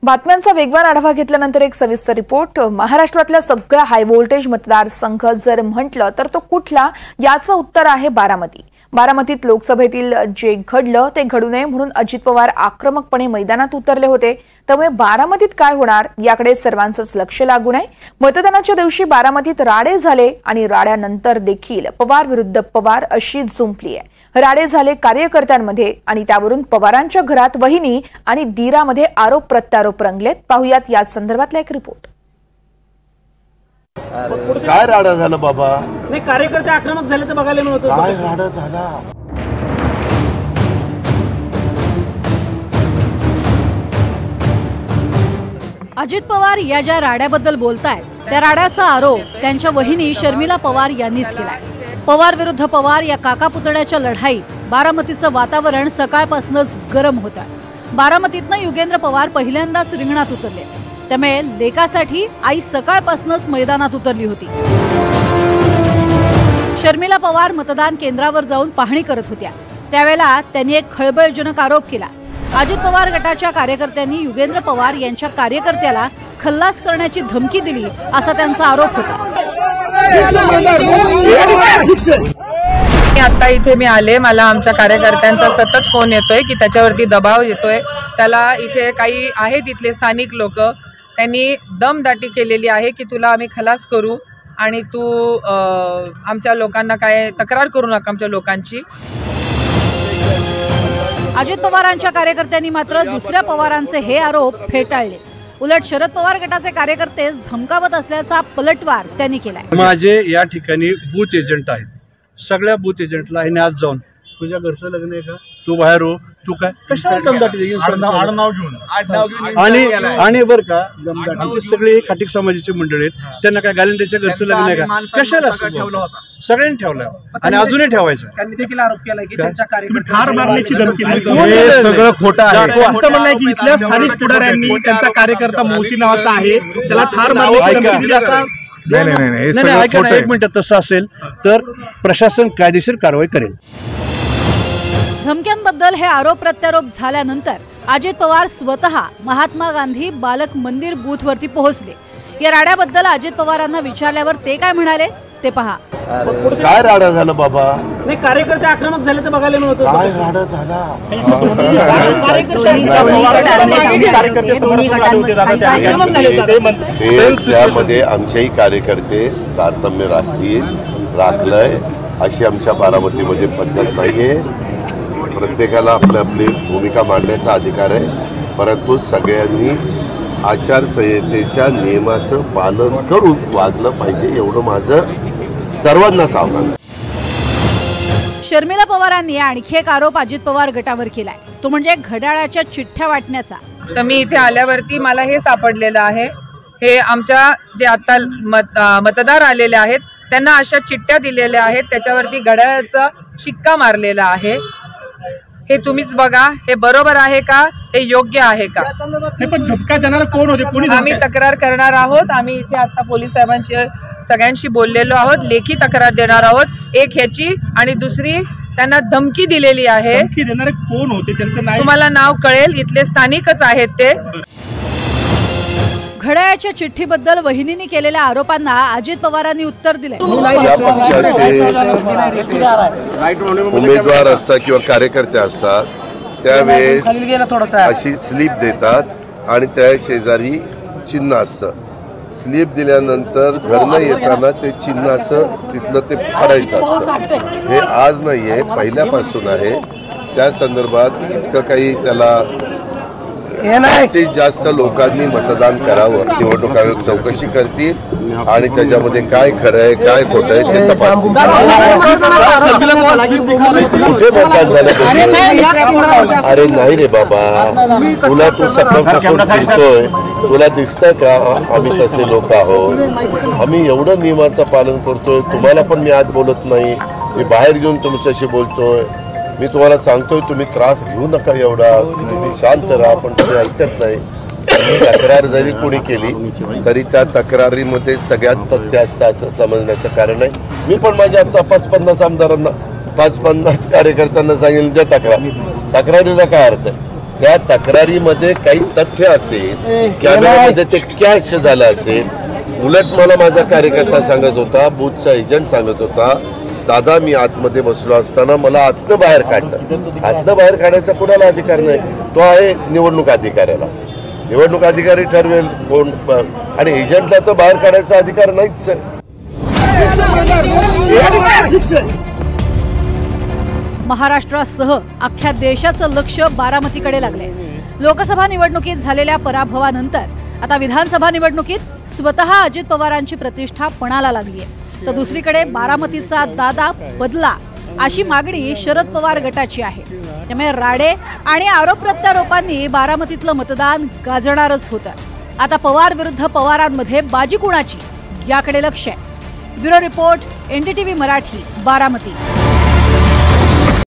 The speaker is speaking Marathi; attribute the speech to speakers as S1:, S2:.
S1: बातम्यांचा वेगवान आढावा घेतल्यानंतर एक सविस्तर रिपोर्ट। महाराष्ट्रातल्या सगळ्या हाय व्होल्टेज मतदारसंघ जर म्हटलं तर तो कुठला याचं उत्तर आहे बारामती। बारामतीत लोकसभेतील जे घडलं ते घडू नये म्हणून अजित पवार आक्रमकपणे मैदानात उतरले होते। त्यामुळे बारामतीत काय होणार याकडे सर्वांचंच लक्ष लागून आहे। मतदानाच्या दिवशी बारामतीत राडे झाले आणि राड्यानंतर देखील पवार विरुद्ध पवार अशी जुंपली आहे। राडे झाले कार्यकर्त्यांमध्ये आणि त्यावरून पवारांच्या घरात वहिनी आणि दीरामध्ये आरोप प्रत्यारोप रंगलेत। पाहुयात या संदर्भातला एक रिपोर्ट।
S2: काय राडा झाला बाबा?
S3: नाही, कार्यकर्ते आक्रमक झाले तर बघायला मिळत होतं।
S2: काय राडा झाला?
S4: अजित पवार या ज्या राड्याबद्दल बोलतायत त्या राड्याचा आरोप त्यांच्या वहिनी शर्मिला पवार यांनीच केलाय। पवार विरुद्ध पवार या काका पुतळ्याच्या लढाईत बारामतीचं वातावरण सकाळपासूनच गरम होतं। बारामतीतनं युगेंद्र पवार पहिल्यांदाच रिंगणात उतरले, त्यामुळे लेकासाठी आई सकाळपासूनच मैदानात उतरली होती। शर्मिला पवार मतदान केंद्रावर जाऊन पाहणी करत होत्या। त्यावेळेला त्यांनी एक खळबळजनक आरोप केला। अजित पवार गटाच्या कार्यकर्त्यांनी युगेंद्र पवार यांच्या कार्यकर्त्याला खल्लास करण्याची धमकी दिली असा त्यांचा आरोप होता।
S5: आता इथे मी आले, मला आमच्या कार्यकर्त्यांचा सतत फोन येतोय की त्याच्यावरती दबाव येतोय। त्याला इथे काही आहेत इथले स्थानिक लोक, त्यांनी दमदाटी केलेली आहे की तुला आम्ही खलास करू आणि तू आमच्या लोकांना काय तक्रार करू नका आमच्या लोकांची।
S4: अजित पवारांच्या कार्यकर्त्यांनी मात्र दुसऱ्या पवारांचे हे आरोप फेटाळले। उलट शरद पवार गटाचे कार्यकर्ते धमकावत असल्याचा पलटवार त्यांनी केलाय।
S6: माझे या ठिकाणी बूथ एजंट आहेत, सगळ्या बूथ एजंटला हे आज जाऊन तुझ्या घरचं लग्न आहे का, तू बाहेर हो, तू काय आणि बरं का आमचे सगळे खाटीक समाजाचे मंडळ आहेत, त्यांना काय घालून त्याच्या घरचं लग्न आहे का, कशाला सगळ्यांनी ठेवलं आणि अजूनही ठेवायचं।
S3: त्यांनी देखील आरोप केला की त्यांच्या कार्यकर्त्यांना
S6: ठार मारण्याची धमकी, हे सगळं खोटं आहे।
S3: असं म्हणणं आहे की इथल्या स्थानिक पुढाऱ्यांनी त्यांचा कार्यकर्ता मौसी नावाचा आहे त्याला ठार मारण्याची धमकी दिली असं।
S6: नाही ऐका ना, एक मिनिट, तसं असेल तर प्रशासन कायदेशीर कारवाई करेल।
S4: धमक्यांबद्दल हे आरोप प्रत्यारोप झाल्यानंतर अजित पवार स्वतः महात्मा गांधी बालक मंदिर बूथवरती पोहोचले। या राड्याबद्दल अजित पवारांना विचारल्यावर ते काय म्हणाले ते पहा।
S2: काय राडा झाला बाबा?
S3: नाही, कार्यकर्ते आक्रमक झाले तर बघायला मिळत होतं।
S2: काय राडा झाला? त्यामध्ये आमचेही कार्यकर्ते तारतम्य राखलंय अशी आमच्या बारामतीमध्ये पद्धत नाहीये। प्रत्येकाला आपली आपली भूमिका मांडण्याचा अधिकार आहे, परंतु सगळ्यांनी आचारसंहितेच्या नियमाचं पालन करून वागलं पाहिजे, एवढं माझं सर्वांनाच आव्हान आहे।
S4: शर्मिला पवारांनी आणखी एक आरोप अजित पवार गटावर केलाय, तो म्हणजे घड्याळाच्या चिठ्ठ्या वाटण्याचा।
S5: तर मी इथे आल्यावरती मला हे सापडलेलं आहे, हे आमच्या जे आता मतदार आलेले आहेत त्यांना अशा चिठ्ठ्या दिलेल्या आहेत, त्याच्यावरती घड्याळाचा शिक्का मारलेला आहे। हे तुम्हीच बघा, हे बरोबर आहे का, हे योग्य आहे का?
S3: पण धमका देणारा कोण होते? कोणी?
S5: आम्ही तक्रार करणार आहोत। आम्ही इथे आता पोलीस साहेबांशी सगळ्यांशी बोललेलो आहोत, लेखी तक्रार देणार आहोत। एक ह्याची आणि दुसरी त्यांना धमकी दिलेली आहे।
S3: धमकी देणारे कोण होते त्यांचं नाव
S5: तुम्हाला नाव कळेल, इथले स्थानिकच आहेत ते।
S4: घड्याळाच्या चिठ्ठीबद्दल वहिनींनी केलेल्या आरोपांना अजित पवारांनी उत्तर दिले।
S2: या पक्षाचे उमेदवार असतात किंवा कार्यकर्ते असतात त्यावेळेस अशी स्लिप देतात आणि त्या शेजारी चिन्ह असतं। स्लिप दिल्यानंतर घरनं येताना ते चिन्ह असं तिथलं ते फाडायचं असतं। हे आज नाहीये, पहिल्यापासून आहे। त्या संदर्भात इतकं काही त्याला जास्तीत जास्त लोकांनी मतदान करावं, निवडणूक आयोग चौकशी करतील आणि त्याच्यामध्ये काय खरं आहे काय खोटं आहे ते तपासतील। कुठे मतदान झालं? अरे नाही रे बाबा, तुला तू सकाळपासून फिरतोय, तुला दिसतंय का आम्ही तसे लोक आहोत? आम्ही एवढं नियमाचं पालन करतोय, तुम्हाला पण मी आज बोलत नाही, मी बाहेर घेऊन तुमच्याशी बोलतोय। मी तुम्हाला सांगतोय तुम्ही त्रास घेऊ नका एवढा, तुम्ही शांत राहा, पण तुम्ही ऐकत नाही। तक्रार जरी कोणी केली तरी त्या तक्रारीमध्ये सगळ्यात तथ्य असतं असं समजण्याचं कारण आहे। मी पण माझ्या आता 50-50 आमदारांना 50-50 कार्यकर्त्यांना सांगेल त्या तक्रारीचा काय अर्थ आहे? त्या तक्रारीमध्ये काही तथ्य असेल, कॅमेऱ्यामध्ये ते कॅच झालं असेल. उलट मला माझा कार्यकर्ता सांगत होता, बूथचा एजंट सांगत होता, दादा मी आतमध्ये बसलो असताना मला आतनं बाहेर काढलं. आतनं बाहेर काढायचा कुणाला अधिकार नाही, तो आहे निवडणूक अधिकाऱ्याला. निवडणूक अधिकारी ठरवेल कोण, आणि एजंटला तर बाहेर काढायचा अधिकार नाहीच.
S4: महाराष्ट्रासह अख्ख्या देशाचं लक्ष बारामतीकडे लागलंय. लोकसभा निवडणुकीत झालेल्या पराभवानंतर आता विधानसभा निवडणुकीत स्वतः अजित पवारांची प्रतिष्ठा पणाला लागली आहे. तर दुसरीकडे बारामतीचा दादा बदला अशी मागणी शरद पवार गटाची आहे. त्यामुळे राडे आणि आरोप प्रत्यारोपांनी बारामतीतलं मतदान गाजणारच होतं. आता पवार विरुद्ध पवारांमध्ये बाजी कुणाची याकडे लक्ष आहे. Bureau report, NDTV Marathi, Baramati.